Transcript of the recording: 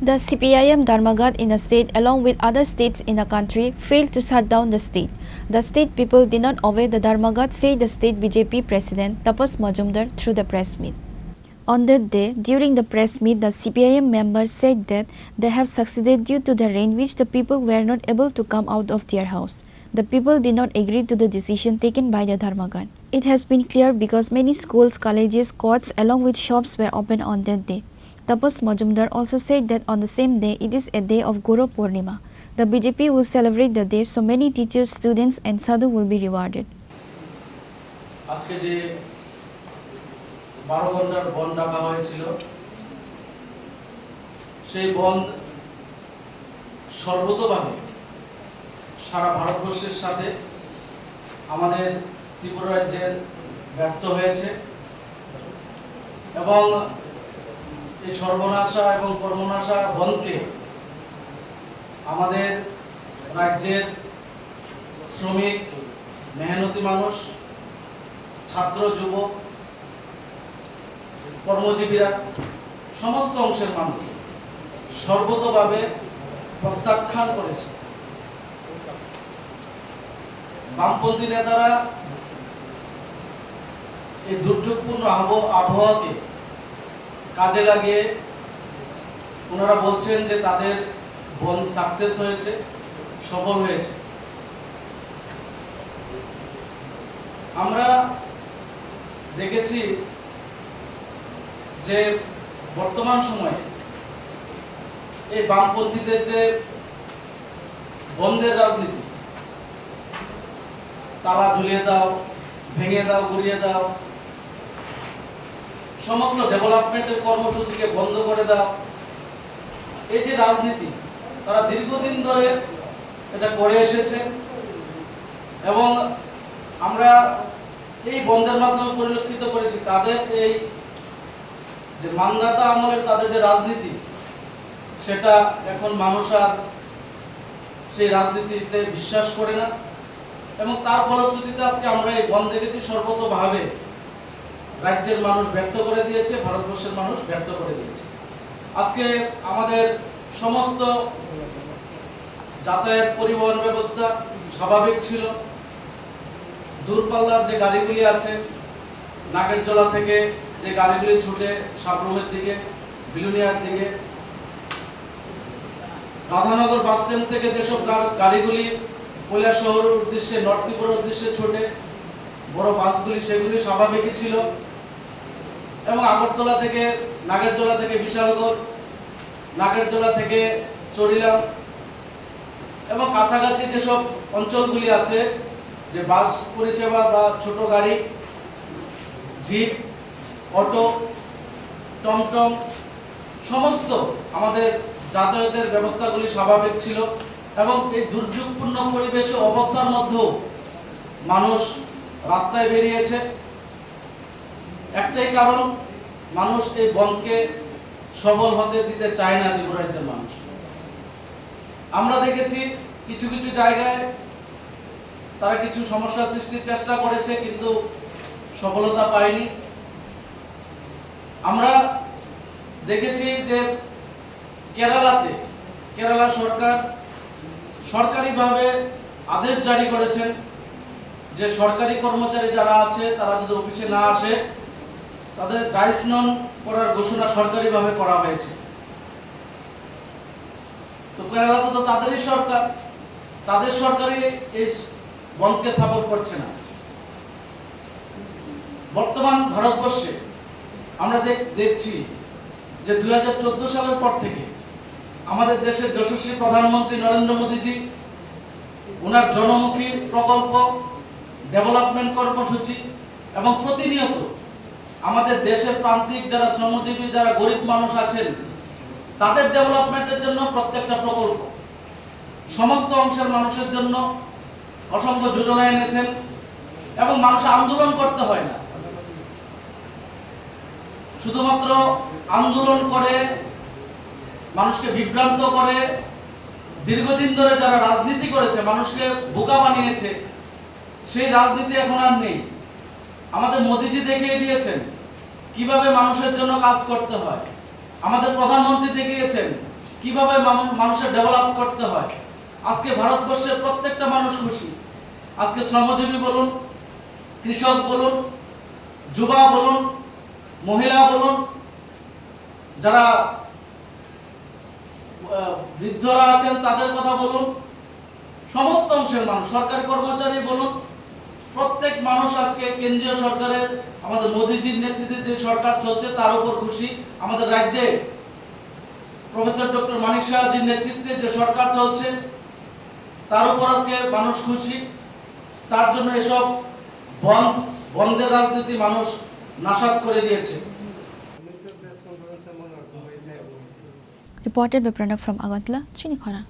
The CPIM Dharmaghat in the state along with other states in the country failed to shut down the state. The state people did not obey the Dharmaghat, said the state BJP president Tapas Majumdar through the press meet. On that day, during the press meet, the CPIM members said that they have succeeded due to the rain which the people were not able to come out of their house. The people did not agree to the decision taken by the Dharmaghat. It has been clear because many schools, colleges, courts along with shops were open on that day. Tapas Majumdar also said that on the same day, it is a day of Guru Purnima. The BJP will celebrate the day so many teachers, students and sadhu will be rewarded. আজকে যে 12 ঘন্টার বন্ধ ডাকা হয়েছিল সেই বন্ধ সর্বতোভাবে সারা ভারতবর্ষের সাথে আমাদের ত্রিপুরা রাজ্যের ব্যর্থ হয়েছে এবং এই সর্বনাশা এবং কর্মনাশা বন্ধকে আমাদের রাজ্যের শ্রমিক মেহনতি মানুষ ছাত্র যুবক কর্মজীবীরা সমস্ত অংশের মানুষ সর্বতোভাবে প্রত্যাখ্যান করেছে। বামপন্থী নেতারা এই দুর্যোগপূর্ণ আবহাওয়াকে কাজে লাগিয়ে ওনারা বলছেন যে তাদের বন্ধ সাকসেস হয়েছে, সফল হয়েছে। আমরা দেখেছি যে বর্তমান সময়ে এই বামপন্থীদের যে বন্ধের রাজনীতি, তালা ঝুলিয়ে দাও, ভেঙে দাও, গুড়িয়ে দাও, সমস্ত ডেভেলপমেন্টের কর্মসূচিকে বন্ধ করে দাও, এই যে রাজনীতি তারা দীর্ঘদিন ধরে এটা করে এসেছে এবং আমরা এই বন্ধের মাধ্যমে পরিলক্ষিত করেছি তাদের এই যে মানদাতা আমলের তাদের যে রাজনীতি সেটা এখন মানুষ আর সেই রাজনীতিতে বিশ্বাস করে না এবং তার ফলশ্রুতিতে আজকে আমরা এই বন্ধ দেখেছি সর্বতোভাবে রাজ্যের মানুষ ব্যর্থ করে দিয়েছে, ভারতবর্ষের মানুষ ব্যর্থ করে দিয়েছে। আজকে আমাদের সমস্ত যাতায়াত পরিবহন ব্যবস্থা স্বাভাবিক ছিল। দূরপাল্লার যে গাড়িগুলি আছে, নাগেরজোলা থেকে যে গাড়িগুলি ছুটে সাবরুমের দিকে, বিলুনিয়ার দিকে, রাধানগর বাস স্ট্যান্ড থেকে যেসব গাড়িগুলি কৈলাসহরের উদ্দেশ্যে, নর্থ ত্রিপুরার উদ্দেশ্যে ছোটে বড় বাসগুলি, সেগুলি স্বাভাবিকই ছিল এবং আগরতলা থেকে, নাগেরজোলা থেকে বিশালগড়, নাগেরজোলা থেকে চরিলাম এবং কাছাকাছি যেসব অঞ্চলগুলি আছে যে বাস পরিষেবা বা ছোট গাড়ি, জিপ, অটো, টমটম সমস্ত আমাদের যাতায়াতের ব্যবস্থাগুলি স্বাভাবিক ছিল এবং এই দুর্যোগপূর্ণ পরিবেশ অবস্থার মধ্যেও মানুষ রাস্তায় বেরিয়েছে। একটাই কারণ, মানুষ এই বন্ধকে সফল হতে দিতে চায় না ত্রিপুরা রাজ্যের মানুষ। আমরা দেখেছি কিছু কিছু জায়গায় তারা কিছু সমস্যা সৃষ্টির চেষ্টা করেছে কিন্তু সফলতা পায়নি। আমরা দেখেছি যে কেরালা সরকার সরকারিভাবে আদেশ জারি করেছেন যে সরকারি কর্মচারী যারা আছে তারা যদি অফিসে না আসে তাদের ডাইস নন করার ঘোষণা সরকারিভাবে করা হয়েছে। তো কেরালা তো তাদেরই সরকার, তাদের সরকারই এই বন্ধকে সাপোর্ট করছে না। বর্তমান ভারতবর্ষে আমরা দেখছি যে 2014 সালের পর থেকে আমাদের দেশের যশস্বী প্রধানমন্ত্রী নরেন্দ্র মোদীজি ওনার জনমুখী প্রকল্প, ডেভেলপমেন্ট কর্মসূচি এবং প্রতিনিয়ত আমাদের দেশের প্রান্তিক যারা শ্রমজীবী, যারা গরিব মানুষ আছেন তাদের ডেভেলপমেন্টের জন্য প্রত্যেকটা প্রকল্প সমস্ত অংশের মানুষের জন্য অসংখ্য যোজনা এনেছেন এবং মানুষ আন্দোলন করতে হয় না, শুধুমাত্র আন্দোলন করে মানুষকে বিভ্রান্ত করে দীর্ঘদিন ধরে যারা রাজনীতি করেছে, মানুষকে বোকা বানিয়েছে, সেই রাজনীতি এখন আর নেই। আমাদের মোদিজি দেখিয়ে দিয়েছেন কিভাবে মানুষের জন্য কাজ করতে হয়। আমাদের প্রধানমন্ত্রী দেখিয়েছেন কিভাবে মানুষের ডেভেলপ করতে হয়। আজকে ভারতবর্ষের প্রত্যেকটা মানুষ খুশি। আজকে শ্রমজীবী বলুন, কৃষক বলুন, যুবা বলুন, মহিলা বলুন, যারা বৃদ্ধরা আছেন তাদের কথা বলুন, সমস্ত অংশের মানুষ, সরকারি কর্মচারী বলুন, প্রত্যেক মানুষ আজকে কেন্দ্রীয় সরকারের, আমাদের মোদিজির নেতৃত্বে যে সরকার চলছে তার উপর খুশি। আমাদের রাজ্যে প্রফেসর ডক্টর মানিক সাহাজির নেতৃত্বে যে সরকার চলছে তার উপর আজকে মানুষ খুশি। তার জন্য এসব বন্ধের রাজনীতি মানুষ নাশাত করে দিয়েছে। Reported by Pranav from Agantla, Chinikhara.